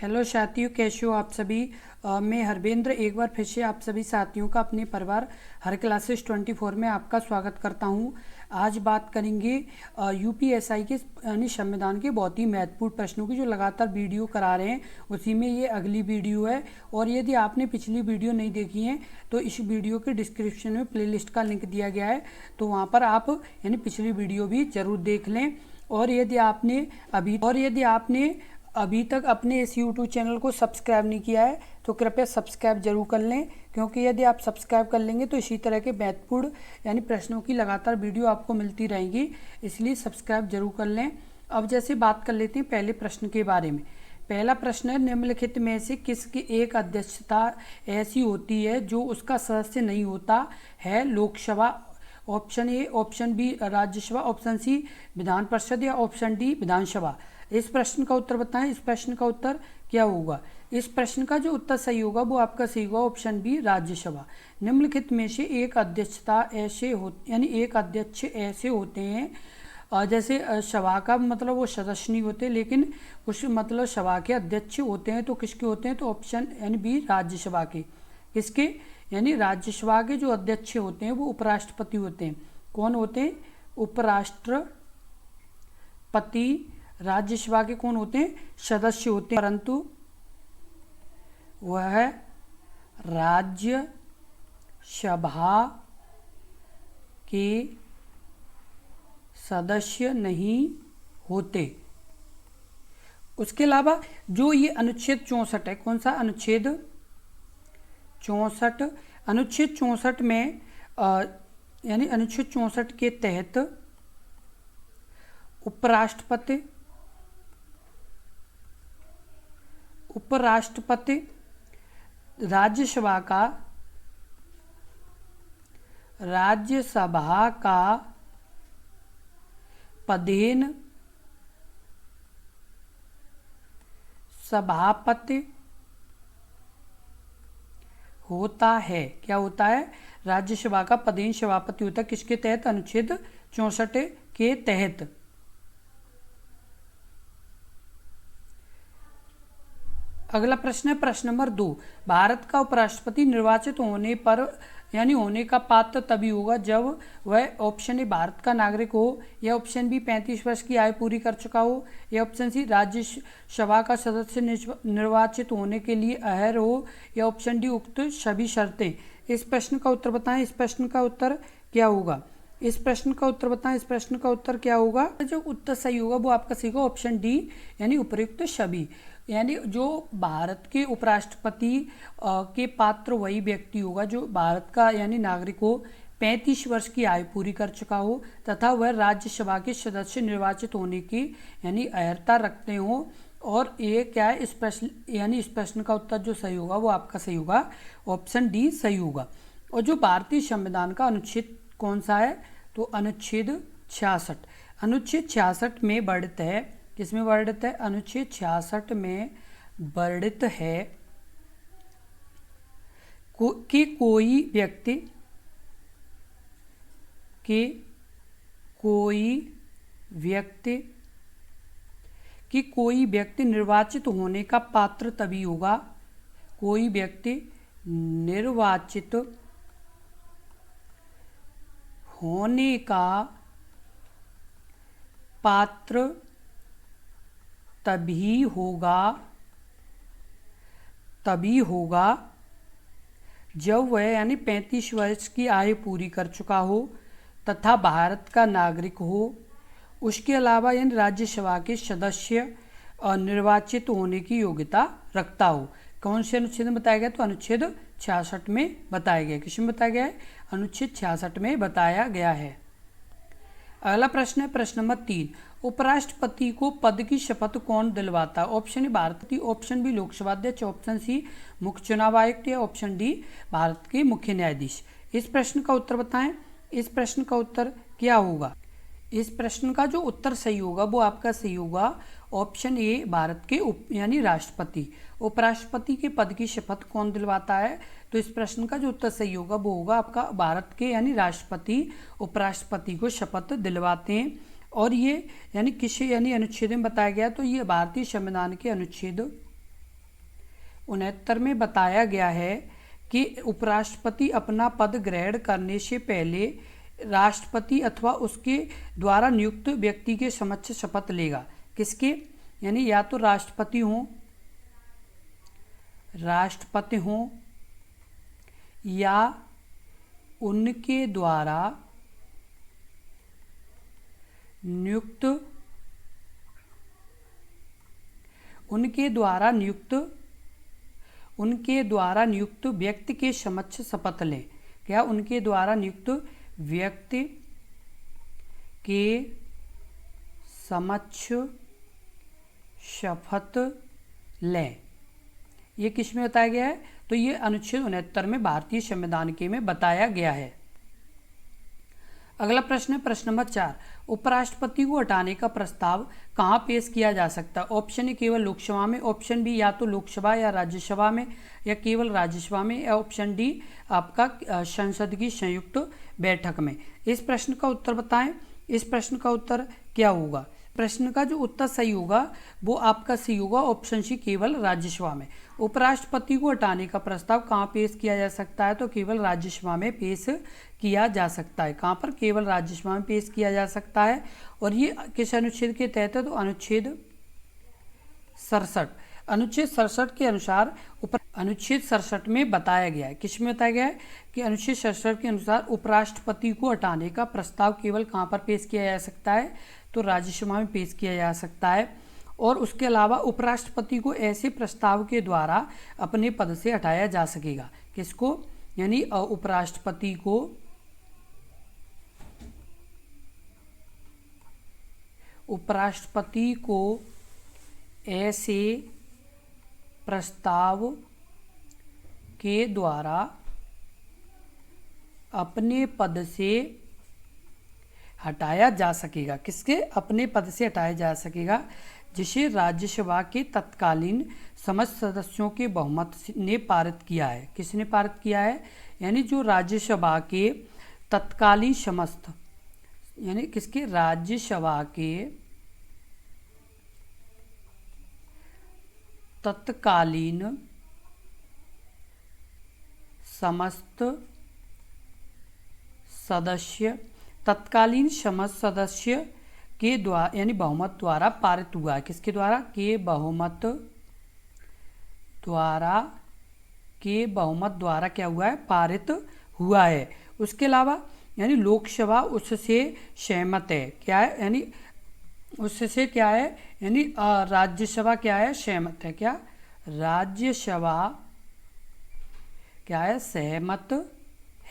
Hello साथियों, कैसे हो आप सभी। मैं हरवेंद्र एक बार फिर से आप सभी साथियों का अपने परिवार हर क्लासेस 24 में आपका स्वागत करता हूं। आज बात करेंगे यूपीएसआई के यानी संविधान के बहुत ही महत्वपूर्ण प्रश्नों की, जो लगातार वीडियो करा रहे हैं उसी में ये अगली वीडियो है। और यदि आपने पिछली वीडियो नहीं देखी है तो इस वीडियो के डिस्क्रिप्शन में प्लेलिस्ट का लिंक दिया गया है, तो वहाँ पर आप यानी पिछली वीडियो भी ज़रूर देख लें। और यदि आपने अभी तक अपने इस YouTube चैनल को सब्सक्राइब नहीं किया है तो कृपया सब्सक्राइब जरूर कर लें, क्योंकि यदि आप सब्सक्राइब कर लेंगे तो इसी तरह के महत्वपूर्ण यानी प्रश्नों की लगातार वीडियो आपको मिलती रहेंगी, इसलिए सब्सक्राइब जरूर कर लें। अब जैसे बात कर लेते हैं पहले प्रश्न के बारे में। पहला प्रश्न है, निम्नलिखित में से किसकी एक अध्यक्षता ऐसी होती है जो उसका सदस्य नहीं होता है? Lok Sabha, option A, option B Rajya Sabha, option C Vidhan Parishad या ऑप्शन डी विधानसभा। इस प्रश्न का उत्तर बताएं। इस प्रश्न का उत्तर क्या होगा? इस प्रश्न का जो उत्तर सही होगा वो आपका सही होगा ऑप्शन बी राज्यसभा। निम्नलिखित में से एक अध्यक्षता ऐसे हो यानी एक अध्यक्ष ऐसे होते हैं, जैसे सभा का मतलब वो सदस्य नहीं होते, लेकिन उस मतलब सभा के अध्यक्ष होते हैं, तो किसके होते हैं? तो ऑप्शन यानी बी राज्यसभा के। किसके? यानी राज्यसभा के जो अध्यक्ष होते हैं वो उपराष्ट्रपति होते हैं। कौन होते हैं? उपराष्ट्रपति। राज्यसभा के कौन होते हैं? सदस्य होते हैं, परंतु वह राज्यसभा के सदस्य नहीं होते। उसके अलावा जो ये अनुच्छेद 64 है, कौन सा अनुच्छेद 64? अनुच्छेद 64 में यानी अनुच्छेद 64 के तहत उपराष्ट्रपति राज्यसभा का पदेन सभापति होता है। क्या होता है? राज्यसभा का पदेन सभापति होता है। किसके तहत? अनुच्छेद 64 के तहत। अगला प्रश्न है प्रश्न नंबर 2। भारत का उपराष्ट्रपति निर्वाचित होने पर यानी होने का पात्र तभी होगा जब वह ऑप्शन ए भारत का नागरिक हो, या ऑप्शन बी 35 वर्ष की आयु पूरी कर चुका हो, या ऑप्शन सी राज्यसभा का सदस्य निर्वाचित होने के लिए अहर्य हो, या ऑप्शन डी उक्त सभी शर्तें। इस प्रश्न का उत्तर बताएं। इस प्रश्न का उत्तर क्या होगा? इस प्रश्न का उत्तर बताएं। इस प्रश्न का उत्तर क्या होगा? जो उत्तर सही होगा वो आपका सही होगा ऑप्शन डी, यानी उपयुक्त सभी। यानी जो भारत के उपराष्ट्रपति के पात्र वही व्यक्ति होगा जो भारत का यानी नागरिक हो, 35 वर्ष की आयु पूरी कर चुका हो, तथा वह राज्यसभा के सदस्य निर्वाचित होने की यानी अर्हता रखते हो। और ये क्या है? इस प्रश्न यानी इस प्रश्न का उत्तर जो सही होगा वो आपका सही होगा ऑप्शन डी सही होगा। और जो भारतीय संविधान का अनुच्छेद कौन सा है? तो अनुच्छेद 66। अनुच्छेद 66 में वर्णित है, किसमें वर्णित है? अनुच्छेद 66 में वर्णित है कि कोई व्यक्ति निर्वाचित होने का पात्र तभी होगा। कोई व्यक्ति निर्वाचित होने का पात्र तभी होगा जब वह यानी 35 वर्ष की आयु पूरी कर चुका हो तथा भारत का नागरिक हो। उसके अलावा यानी राज्यसभा के सदस्य निर्वाचित होने की योग्यता रखता हो। कौन से अनुच्छेद में बताया गया? तो अनुच्छेद 66 में बताया गया। किसमें बताया गया है? अनुच्छेद 66 में बताया गया है। अगला प्रश्न है प्रश्न नंबर 3। उपराष्ट्रपति को पद की शपथ कौन दिलवाता है? ऑप्शन ए भारत की, ऑप्शन बी लोकसभा अध्यक्ष, ऑप्शन सी मुख्य चुनाव आयुक्त, या ऑप्शन डी भारत के मुख्य न्यायाधीश। इस प्रश्न का उत्तर बताएं। इस प्रश्न का उत्तर क्या होगा? इस प्रश्न का जो उत्तर सही होगा वो आपका सही होगा ऑप्शन ए भारत के यानी राष्ट्रपति। उपराष्ट्रपति के पद की शपथ कौन दिलवाता है? तो इस प्रश्न का जो उत्तर सही होगा वो होगा आपका भारत के यानी राष्ट्रपति उपराष्ट्रपति को शपथ दिलवाते हैं। और ये यानी किसी यानी अनुच्छेद में बताया गया, तो ये भारतीय संविधान के अनुच्छेद 69 में बताया गया है कि उपराष्ट्रपति अपना पद ग्रहण करने से पहले राष्ट्रपति अथवा उसके द्वारा नियुक्त व्यक्ति के समक्ष शपथ लेगा। किसके? यानी या तो राष्ट्रपति हों या उनके द्वारा नियुक्त व्यक्ति के समक्ष शपथ लें। क्या? उनके द्वारा नियुक्त व्यक्ति के समक्ष शपथ लें। ये किस में बताया गया है? तो ये अनुच्छेद 69 में भारतीय संविधान के में बताया गया है। अगला प्रश्न है प्रश्न नंबर 4। उपराष्ट्रपति को हटाने का प्रस्ताव कहाँ पेश किया जा सकता है? ऑप्शन ए केवल लोकसभा में, ऑप्शन बी या तो लोकसभा या राज्यसभा में, या केवल राज्यसभा में, या ऑप्शन डी आपका संसद की संयुक्त बैठक में। इस प्रश्न का उत्तर बताएं। इस प्रश्न का उत्तर क्या होगा? प्रश्न का जो उत्तर सही होगा वो आपका सही होगा ऑप्शन सी, केवल राज्यसभा में। उपराष्ट्रपति को हटाने का प्रस्ताव कहाँ पेश किया जा सकता है? तो केवल राज्यसभा में पेश किया जा सकता है। कहाँ पर? केवल राज्यसभा में पेश किया जा सकता है। और ये किस अनुच्छेद के तहत है? तो अनुच्छेद 67। अनुच्छेद 67 के अनुसार अनुच्छेद 67 में बताया गया है। किस में बताया गया है? कि अनुच्छेद 67 के अनुसार उपराष्ट्रपति को हटाने का प्रस्ताव केवल कहाँ पर पेश किया जा सकता है? तो राज्यसभा में पेश किया जा सकता है। और उसके अलावा उपराष्ट्रपति को ऐसे प्रस्ताव के द्वारा अपने पद से हटाया जा सकेगा। किसको? यानी उपराष्ट्रपति को ऐसे प्रस्ताव के द्वारा अपने पद से हटाया जा सकेगा। किसके? अपने पद से हटाया जा सकेगा जिसे राज्यसभा के तत्कालीन समस्त सदस्यों के बहुमत ने पारित किया है। किसने पारित किया है? यानी जो राज्यसभा के तत्कालीन समस्त, यानी किसके? राज्यसभा के तत्कालीन समस्त सदस्य के द्वारा, यानी बहुमत द्वारा पारित हुआ है। किसके द्वारा? के बहुमत द्वारा क्या हुआ है? पारित हुआ है। उसके अलावा यानी लोकसभा उससे सहमत है। क्या है? यानी उससे क्या है? यानी राज्यसभा क्या है? सहमत है। क्या? राज्यसभा क्या है? सहमत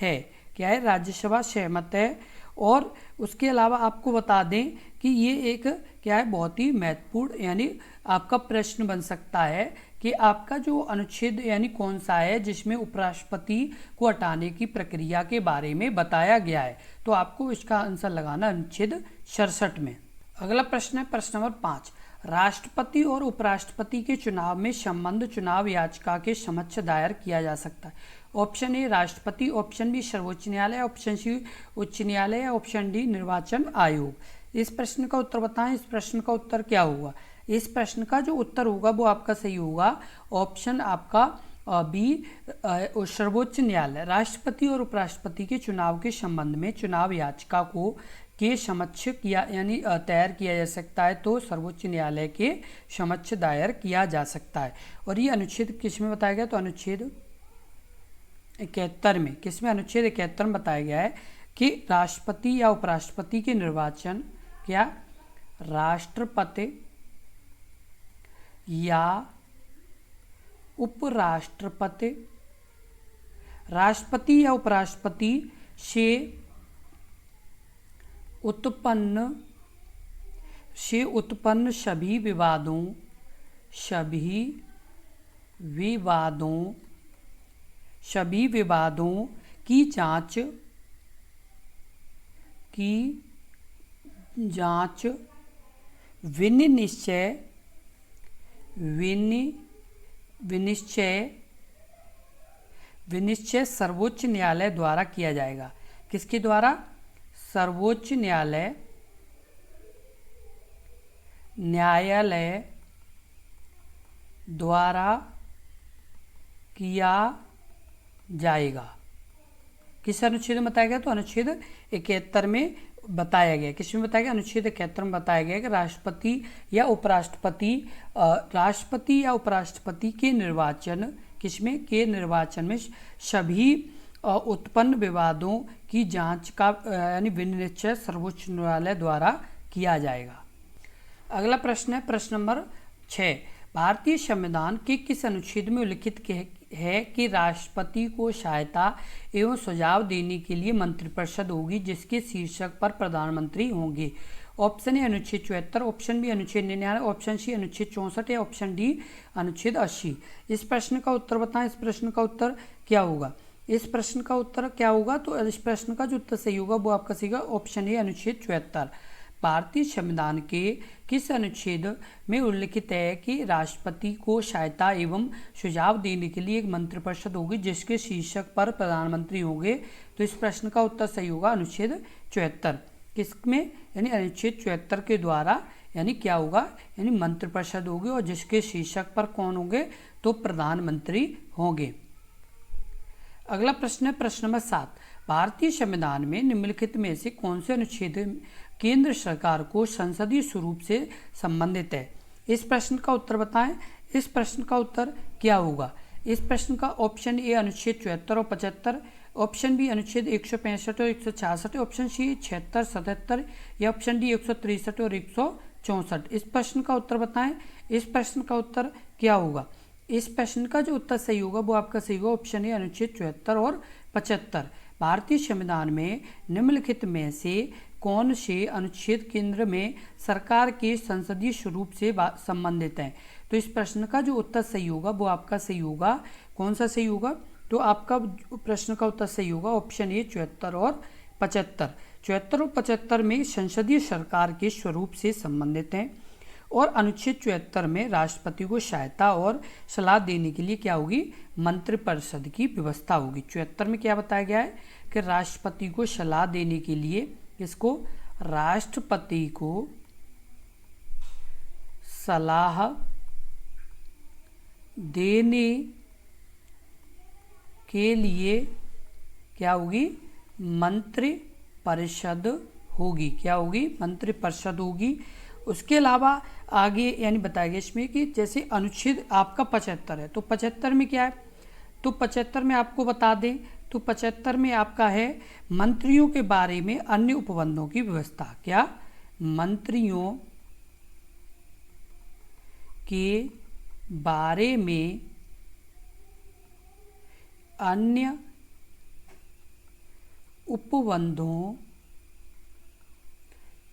है। क्या है? राज्यसभा सहमत है। और उसके अलावा आपको बता दें कि ये एक क्या है? बहुत ही महत्वपूर्ण यानी आपका प्रश्न बन सकता है कि आपका जो अनुच्छेद यानी कौन सा है जिसमें उपराष्ट्रपति को हटाने की प्रक्रिया के बारे में बताया गया है। तो आपको इसका आंसर लगाना अनुच्छेद 67 में। अगला प्रश्न है प्रश्न नंबर 5। राष्ट्रपति और उपराष्ट्रपति के चुनाव में संबंध चुनाव याचिका के समक्ष दायर किया जा सकता है। ऑप्शन ए राष्ट्रपति, ऑप्शन बी सर्वोच्च न्यायालय, ऑप्शन सी उच्च न्यायालय, या ऑप्शन डी निर्वाचन आयोग। इस प्रश्न का उत्तर बताएं। इस प्रश्न का उत्तर क्या होगा? इस प्रश्न का जो उत्तर होगा वो आपका सही होगा ऑप्शन आपका बी, सर्वोच्च न्यायालय। राष्ट्रपति और उपराष्ट्रपति के चुनाव के संबंध में चुनाव याचिका को के समक्ष किया यानी दायर किया जा सकता है तो सर्वोच्च न्यायालय के समक्ष दायर किया जा सकता है। और ये अनुच्छेद किस में बताया गया? तो अनुच्छेद 71 में। किस में? अनुच्छेद 71 में बताया गया है कि राष्ट्रपति या उपराष्ट्रपति के निर्वाचन क्या राष्ट्रपति या उपराष्ट्रपति, राष्ट्रपति या उपराष्ट्रपति से उत्पन्न सभी विवादों की जांच विनिश्चय सर्वोच्च न्यायालय द्वारा किया जाएगा। किसके द्वारा? सर्वोच्च न्यायालय द्वारा किया जाएगा। किस अनुच्छेद में बताया गया? तो अनुच्छेद 71 में बताया गया। किस में बताया गया? अनुच्छेद 71 में बताया गया कि राष्ट्रपति या उपराष्ट्रपति के निर्वाचन, किसमें के निर्वाचन में सभी उत्पन्न विवादों की जांच का यानी विनिश्चय सर्वोच्च न्यायालय द्वारा किया जाएगा। अगला प्रश्न है प्रश्न नंबर 6। भारतीय संविधान के किस अनुच्छेद में उल्लिखित है कि राष्ट्रपति को सहायता एवं सुझाव देने के लिए मंत्रिपरिषद होगी जिसके शीर्षक पर प्रधानमंत्री होंगे? ऑप्शन ए अनुच्छेद 74, ऑप्शन बी अनुच्छेद 99, ऑप्शन सी अनुच्छेद 64 या ऑप्शन डी अनुच्छेद 80। इस प्रश्न का उत्तर बताएं। इस प्रश्न का उत्तर क्या होगा? इस प्रश्न का उत्तर क्या होगा? तो इस प्रश्न का जो उत्तर सही होगा वो आपका सही होगा ऑप्शन ए अनुच्छेद 74। भारतीय संविधान के किस अनुच्छेद में उल्लिखित है कि राष्ट्रपति को सहायता एवं सुझाव देने के लिए एक मंत्रिपरिषद होगी जिसके शीर्षक पर प्रधानमंत्री होंगे? तो इस प्रश्न का उत्तर सही होगा अनुच्छेद 74। किसमें? यानी अनुच्छेद 74 के द्वारा यानी क्या होगा? यानी मंत्रिपरिषद होगी और जिसके शीर्षक पर कौन होंगे? तो प्रधानमंत्री होंगे। अगला प्रश्न है प्रश्न नंबर 7। भारतीय संविधान में निम्नलिखित में से कौन से अनुच्छेद केंद्र सरकार को संसदीय स्वरूप से संबंधित है? इस प्रश्न का उत्तर बताएं। इस प्रश्न का उत्तर क्या होगा? इस प्रश्न का ऑप्शन ए अनुच्छेद 74 और 75, ऑप्शन बी अनुच्छेद 165 और 166, ऑप्शन सी 76, 77 या ऑप्शन डी 163 और 164। इस प्रश्न का उत्तर बताएं। इस प्रश्न का उत्तर क्या होगा? इस प्रश्न का जो उत्तर सही होगा वो आपका सही होगा ऑप्शन ए अनुच्छेद 74 और 75। भारतीय संविधान में निम्नलिखित में से कौन से अनुच्छेद केंद्र में सरकार के संसदीय स्वरूप से संबंधित हैं? तो इस प्रश्न का जो उत्तर सही होगा वो आपका सही होगा। कौन सा सही होगा? तो आपका प्रश्न का उत्तर सही होगा ऑप्शन ए 74 और 75। 74 और 75 में संसदीय सरकार के स्वरूप से संबंधित हैं और अनुच्छेद 74 में राष्ट्रपति को सहायता और सलाह देने के लिए क्या होगी? मंत्रिपरिषद की व्यवस्था होगी। 74 में क्या बताया गया है कि राष्ट्रपति को सलाह देने के लिए, किसको? राष्ट्रपति को सलाह देने के लिए क्या होगी? मंत्रिपरिषद होगी। क्या होगी? मंत्रिपरिषद होगी। उसके अलावा आगे यानी बताया गया इसमें कि जैसे अनुच्छेद आपका 75 है तो 75 में क्या है? तो 75 में आपको बता दें तो 75 में आपका है मंत्रियों के बारे में अन्य उपबंधों की व्यवस्था। क्या? मंत्रियों के बारे में अन्य उपबंधों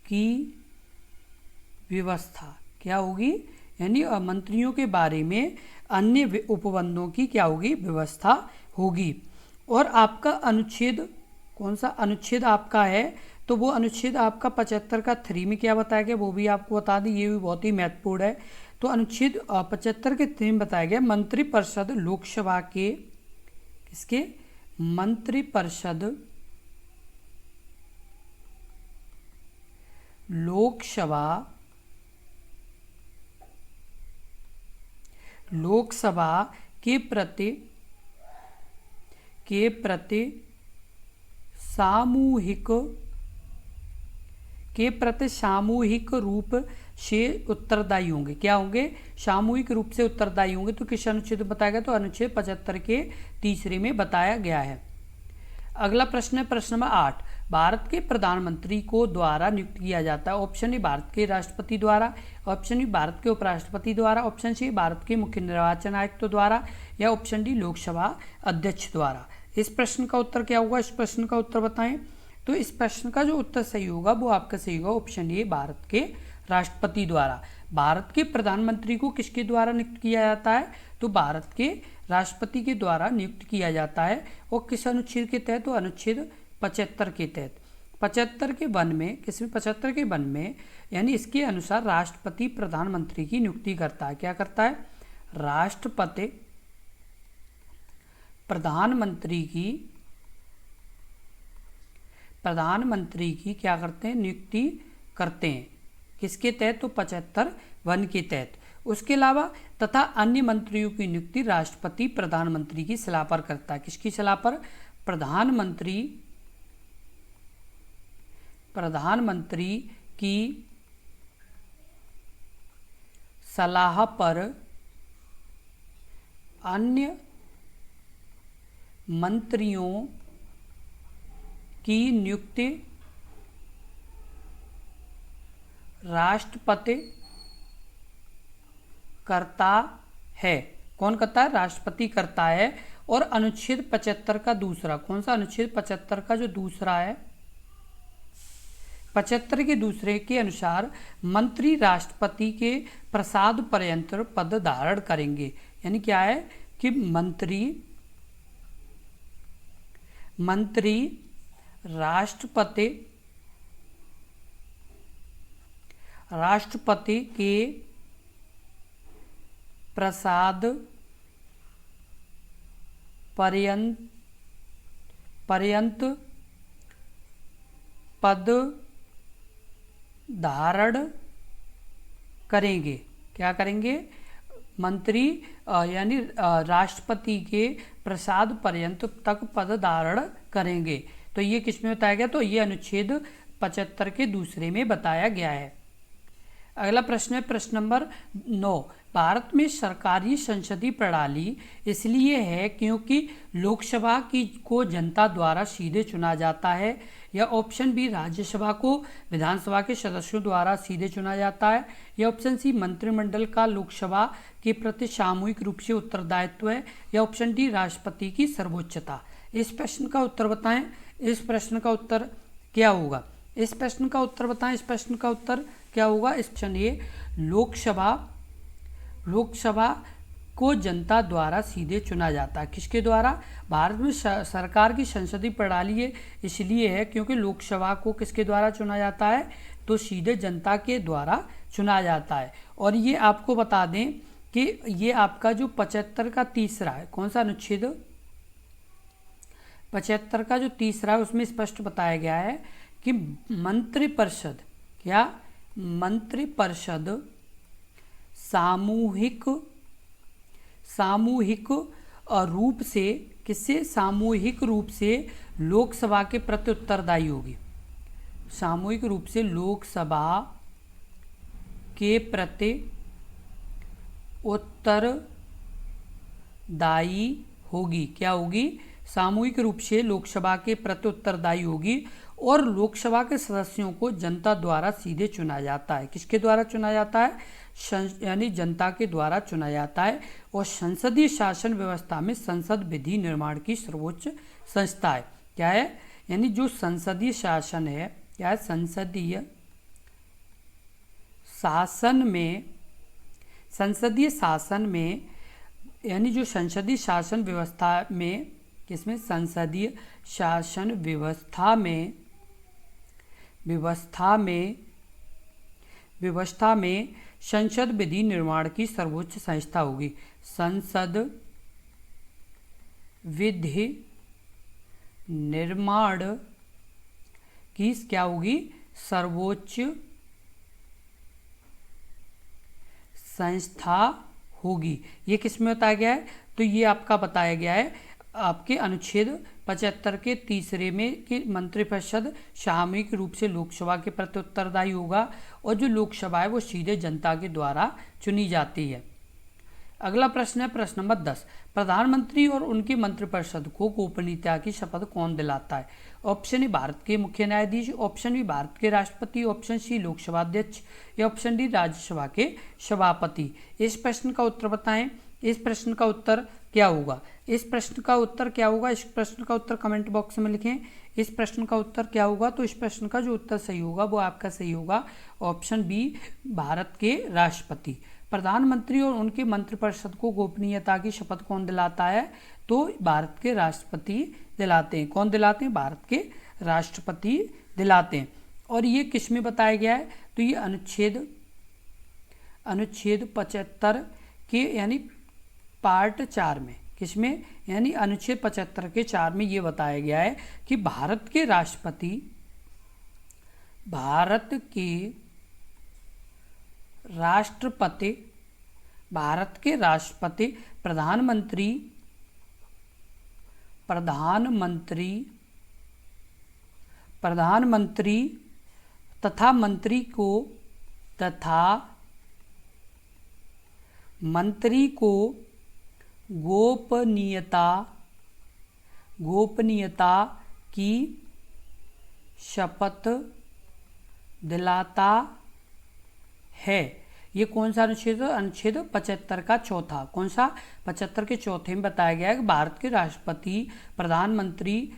की व्यवस्था क्या होगी? यानी मंत्रियों के बारे में अन्य उपबंधों की क्या होगी? व्यवस्था होगी। और आपका अनुच्छेद कौन सा अनुच्छेद आपका है? तो वो अनुच्छेद आपका 75 का 3 में क्या बताया गया वो भी आपको बता दें, ये भी बहुत ही महत्वपूर्ण है। तो अनुच्छेद 75 के 3 में बताया गया मंत्रिपरिषद लोकसभा के, किसके? मंत्रिपरिषद लोकसभा के प्रति सामूहिक रूप से उत्तरदायी होंगे। क्या होंगे? सामूहिक रूप से उत्तरदायी होंगे। तो किस अनुच्छेद में बताया गया? तो अनुच्छेद 75 के 3 में बताया गया है। अगला प्रश्न है प्रश्न नंबर 8। भारत के प्रधानमंत्री को द्वारा नियुक्त किया जाता है। ऑप्शन ए भारत के राष्ट्रपति द्वारा, ऑप्शन बी भारत के उपराष्ट्रपति द्वारा, ऑप्शन सी भारत के मुख्य निर्वाचन आयुक्त द्वारा या ऑप्शन डी लोकसभा अध्यक्ष द्वारा। इस प्रश्न का उत्तर क्या होगा? इस प्रश्न का उत्तर बताएं। तो इस प्रश्न का जो उत्तर सही होगा वो आपका सही होगा ऑप्शन ए भारत के राष्ट्रपति द्वारा। भारत के प्रधानमंत्री को किसके द्वारा नियुक्त किया जाता है? तो भारत के राष्ट्रपति के द्वारा नियुक्त किया जाता है। और किस अनुच्छेद के तहत? तो अनुच्छेद 75 के तहत। 75 के 1 में, किसमें? 75 के 1 में यानी इसके अनुसार राष्ट्रपति प्रधानमंत्री की नियुक्ति करता है। क्या करता है? राष्ट्रपति प्रधानमंत्री की क्या करते हैं? नियुक्ति करते हैं। किसके तहत? तो 75 1 के तहत। उसके अलावा तथा अन्य मंत्रियों की नियुक्ति राष्ट्रपति प्रधानमंत्री की सलाह पर करता है। किसकी सलाह पर? प्रधानमंत्री की सलाह पर अन्य मंत्रियों की नियुक्ति राष्ट्रपति करता है। कौन करता है? राष्ट्रपति करता है। और अनुच्छेद 75 का दूसरा, कौन सा? अनुच्छेद 75 का जो दूसरा है, 75 के दूसरे के अनुसार मंत्री राष्ट्रपति के प्रसाद पर्यंत पद धारण करेंगे। यानी क्या है कि मंत्री राष्ट्रपति के प्रसाद पर्यंत पद धारण करेंगे। क्या करेंगे? मंत्री यानी राष्ट्रपति के प्रसाद पर्यंत तक पद धारण करेंगे। तो ये किस में बताया गया? तो ये अनुच्छेद 75 के दूसरे में बताया गया है। अगला प्रश्न है प्रश्न नंबर 9। भारत में सरकारी संसदीय प्रणाली इसलिए है क्योंकि लोकसभा को जनता द्वारा सीधे चुना जाता है, या ऑप्शन बी राज्यसभा को विधानसभा के सदस्यों द्वारा सीधे चुना जाता है, या ऑप्शन सी मंत्रिमंडल का लोकसभा के प्रति सामूहिक रूप से उत्तरदायित्व है, या ऑप्शन डी राष्ट्रपति की सर्वोच्चता। इस प्रश्न का उत्तर बताएं। इस प्रश्न का उत्तर क्या होगा? इस प्रश्न का उत्तर बताएं। इस प्रश्न का उत्तर क्या होगा? इस प्रश्न ये लोकसभा को जनता द्वारा सीधे चुना जाता है। किसके द्वारा? भारत में सरकार की संसदीय प्रणाली है इसलिए है क्योंकि लोकसभा को किसके द्वारा चुना जाता है? तो सीधे जनता के द्वारा चुना जाता है। और ये आपको बता दें कि ये आपका जो 75 का तीसरा है, कौन सा अनुच्छेद? 75 का जो तीसरा है उसमें स्पष्ट बताया गया है कि मंत्रिपरिषद, क्या? मंत्रिपरिषद सामूहिक रूप से, किससे? सामूहिक रूप से लोकसभा के प्रति उत्तरदायी होगी। सामूहिक रूप से लोकसभा के प्रति उत्तरदायी होगी। क्या होगी? सामूहिक रूप से लोकसभा के प्रति उत्तरदायी होगी। और लोकसभा के सदस्यों को जनता द्वारा सीधे चुना जाता है। किसके द्वारा चुना जाता है? यानी जनता के द्वारा चुना जाता है। और संसदीय शासन व्यवस्था में संसद विधि निर्माण की सर्वोच्च संस्था है। क्या है? यानी जो संसदीय शासन है, क्या है? संसदीय शासन में यानी जो संसदीय शासन व्यवस्था में, किसमें? संसदीय शासन व्यवस्था में संसद विधि निर्माण की सर्वोच्च संस्था होगी। संसद विधि निर्माण की क्या होगी? सर्वोच्च संस्था होगी। ये किस में बताया गया है? तो ये आपका बताया गया है आपके अनुच्छेद 75 के तीसरे में कि मंत्रिपरिषद सामूहिक रूप से लोकसभा के प्रति उत्तरदायी होगा और जो लोकसभा है वो सीधे जनता के द्वारा चुनी जाती है। अगला प्रश्न है प्रश्न नंबर 10। प्रधानमंत्री और उनके मंत्रिपरिषद को गोपनीयता की शपथ कौन दिलाता है? ऑप्शन ए भारत के मुख्य न्यायाधीश, ऑप्शन बी भारत के राष्ट्रपति, ऑप्शन सी लोकसभा अध्यक्ष, या ऑप्शन डी राज्यसभा के सभापति। इस प्रश्न का उत्तर बताएं। इस प्रश्न का उत्तर क्या होगा? इस प्रश्न का उत्तर क्या होगा? इस प्रश्न का उत्तर कमेंट बॉक्स में लिखें। इस प्रश्न का उत्तर क्या होगा? तो इस प्रश्न का जो उत्तर सही होगा वो आपका सही होगा ऑप्शन बी भारत के राष्ट्रपति। प्रधानमंत्री और उनके मंत्रिपरिषद को गोपनीयता की शपथ कौन दिलाता है? तो भारत के राष्ट्रपति दिलाते हैं। कौन दिलाते हैं? भारत के राष्ट्रपति दिलाते हैं। और ये किस में बताया गया है? तो ये अनुच्छेद 75 के यानी पार्ट 4 में, किसमें? यानी अनुच्छेद 75 के 4 में ये बताया गया है कि भारत के राष्ट्रपति भारत के राष्ट्रपति प्रधानमंत्री तथा मंत्री को गोपनीयता की शपथ दिलाता है। ये कौन सा अनुच्छेद? अनुच्छेद 75 का चौथा। कौन सा? 75 के चौथे में बताया गया है कि भारत के राष्ट्रपति प्रधानमंत्री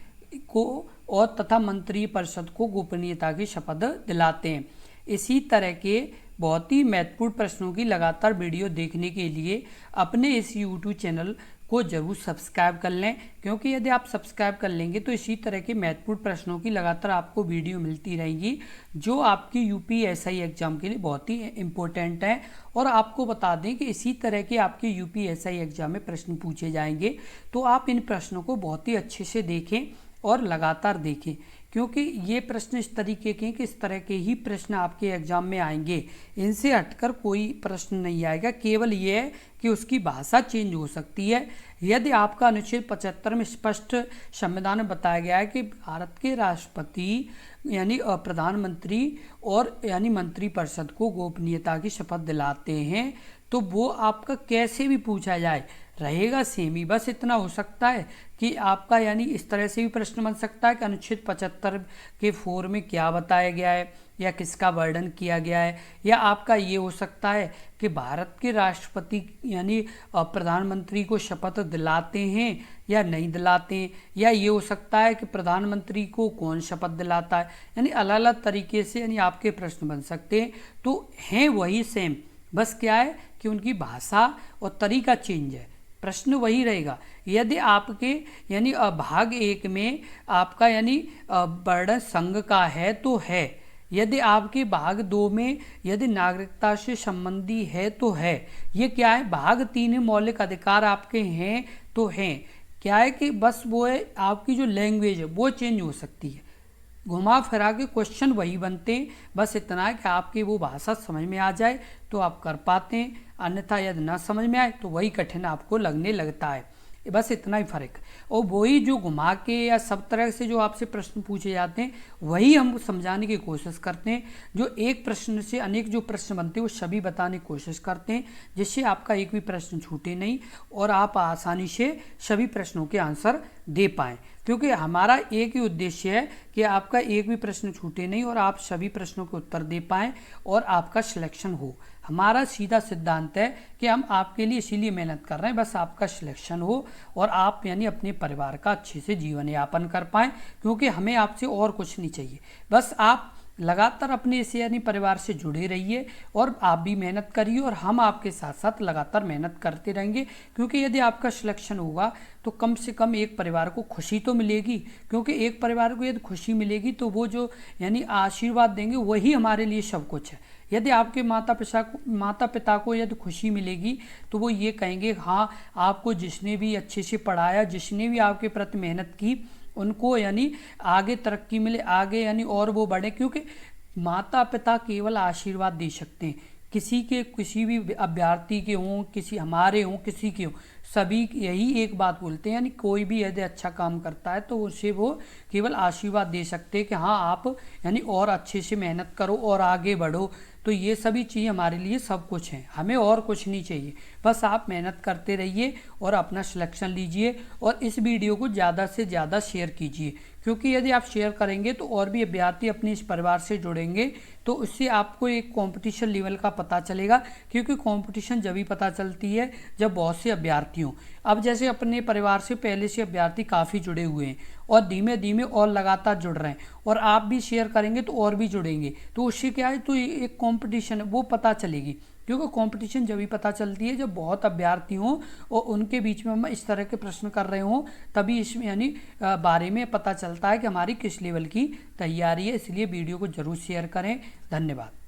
को और तथा मंत्रिपरिषद को गोपनीयता की शपथ दिलाते हैं। इसी तरह के बहुत ही महत्वपूर्ण प्रश्नों की लगातार वीडियो देखने के लिए अपने इस YouTube चैनल को जरूर सब्सक्राइब कर लें, क्योंकि यदि आप सब्सक्राइब कर लेंगे तो इसी तरह के महत्वपूर्ण प्रश्नों की लगातार आपको वीडियो मिलती रहेंगी, जो आपकी UPSI एग्जाम के लिए बहुत ही इम्पोर्टेंट है। और आपको बता दें कि इसी तरह के आपके UPSI एग्जाम में प्रश्न पूछे जाएंगे, तो आप इन प्रश्नों को बहुत ही अच्छे से देखें और लगातार देखें, क्योंकि ये प्रश्न इस तरीके के कि इस तरह के ही प्रश्न आपके एग्जाम में आएंगे। इनसे हटकर कोई प्रश्न नहीं आएगा। केवल ये है कि उसकी भाषा चेंज हो सकती है। यदि आपका अनुच्छेद 75 में स्पष्ट संविधान में बताया गया है कि भारत के राष्ट्रपति यानी प्रधानमंत्री और यानी मंत्रिपरिषद को गोपनीयता की शपथ दिलाते हैं, तो वो आपका कैसे भी पूछा जाए रहेगा सेम ही। बस इतना हो सकता है कि आपका यानी इस तरह से भी प्रश्न बन सकता है कि अनुच्छेद 75 के 4 में क्या बताया गया है या किसका वर्णन किया गया है, या आपका ये हो सकता है कि भारत के राष्ट्रपति यानी प्रधानमंत्री को शपथ दिलाते हैं या नहीं दिलाते हैं, या ये हो सकता है कि प्रधानमंत्री को कौन शपथ दिलाता है। यानी अलग अलग तरीके से यानी आपके प्रश्न बन सकते हैं। तो हैं वही सेम, बस क्या है कि उनकी भाषा और तरीका चेंज है, प्रश्न वही रहेगा। यदि आपके यानी भाग 1 में आपका यानी वर्णन संघ का है तो है, यदि आपके भाग 2 में यदि नागरिकता से संबंधी है तो है। ये क्या है? भाग 3 में मौलिक अधिकार आपके हैं तो हैं। क्या है कि बस वो है आपकी जो लैंग्वेज है वो चेंज हो सकती है, घुमा फिरा के क्वेश्चन वही बनते हैं। बस इतना है कि आपकी वो भाषा समझ में आ जाए तो आप कर पाते हैं, अन्यथा यदि ना समझ में आए तो वही कठिन आपको लगने लगता है। बस इतना ही फर्क। और वही जो घुमा के या सब तरह से जो आपसे प्रश्न पूछे जाते हैं वही हम समझाने की कोशिश करते हैं। जो एक प्रश्न से अनेक जो प्रश्न बनते हैं वो सभी बताने की कोशिश करते हैं, जिससे आपका एक भी प्रश्न छूटे नहीं और आप आसानी से सभी प्रश्नों के आंसर दे पाएँ। क्योंकि हमारा एक ही उद्देश्य है कि आपका एक भी प्रश्न छूटे नहीं और आप सभी प्रश्नों के उत्तर दे पाएँ और आपका सिलेक्शन हो। हमारा सीधा सिद्धांत है कि हम आपके लिए इसीलिए मेहनत कर रहे हैं, बस आपका सिलेक्शन हो और आप यानी अपने परिवार का अच्छे से जीवन यापन कर पाएँ, क्योंकि हमें आपसे और कुछ नहीं चाहिए। बस आप लगातार अपने इस यानी परिवार से जुड़े रहिए और आप भी मेहनत करिए और हम आपके साथ साथ लगातार मेहनत करते रहेंगे। क्योंकि यदि आपका सिलेक्शन होगा तो कम से कम एक परिवार को खुशी तो मिलेगी, क्योंकि एक परिवार को यदि खुशी मिलेगी तो वो जो यानी आशीर्वाद देंगे वही हमारे लिए सब कुछ है। यदि आपके माता पिता को यदि खुशी मिलेगी तो वो ये कहेंगे हाँ, आपको जिसने भी अच्छे से पढ़ाया, जिसने भी आपके प्रति मेहनत की, उनको यानी आगे तरक्की मिले, आगे यानी और वो बढ़े। क्योंकि माता पिता केवल आशीर्वाद दे सकते हैं, किसी भी अभ्यर्थी के हों, किसी हमारे हों, किसी के हों, सभी यही एक बात बोलते हैं, यानी कोई भी यदि अच्छा काम करता है तो उसे वो केवल आशीर्वाद दे सकते हैं कि हाँ आप यानी और अच्छे से मेहनत करो और आगे बढ़ो। तो ये सभी चीज़ें हमारे लिए सब कुछ हैं, हमें और कुछ नहीं चाहिए। बस आप मेहनत करते रहिए और अपना सिलेक्शन लीजिए और इस वीडियो को ज़्यादा से ज़्यादा शेयर कीजिए, क्योंकि यदि आप शेयर करेंगे तो और भी अभ्यर्थी अपने इस परिवार से जुड़ेंगे, तो उससे आपको एक कंपटीशन लेवल का पता चलेगा। क्योंकि कंपटीशन जब भी पता चलती है जब बहुत से अभ्यर्थी हों। अब जैसे अपने परिवार से पहले से अभ्यर्थी काफ़ी जुड़े हुए हैं और धीमे धीमे और लगातार जुड़ रहे हैं, और आप भी शेयर करेंगे तो और भी जुड़ेंगे, तो उससे क्या है तो एक कंपटीशन है वो पता चलेगी। क्योंकि कंपटीशन जब भी पता चलती है जब बहुत अभ्यर्थी हों और उनके बीच में हम इस तरह के प्रश्न कर रहे हों, तभी इसमें यानी बारे में पता चलता है कि हमारी किस लेवल की तैयारी है। इसलिए वीडियो को जरूर शेयर करें। धन्यवाद।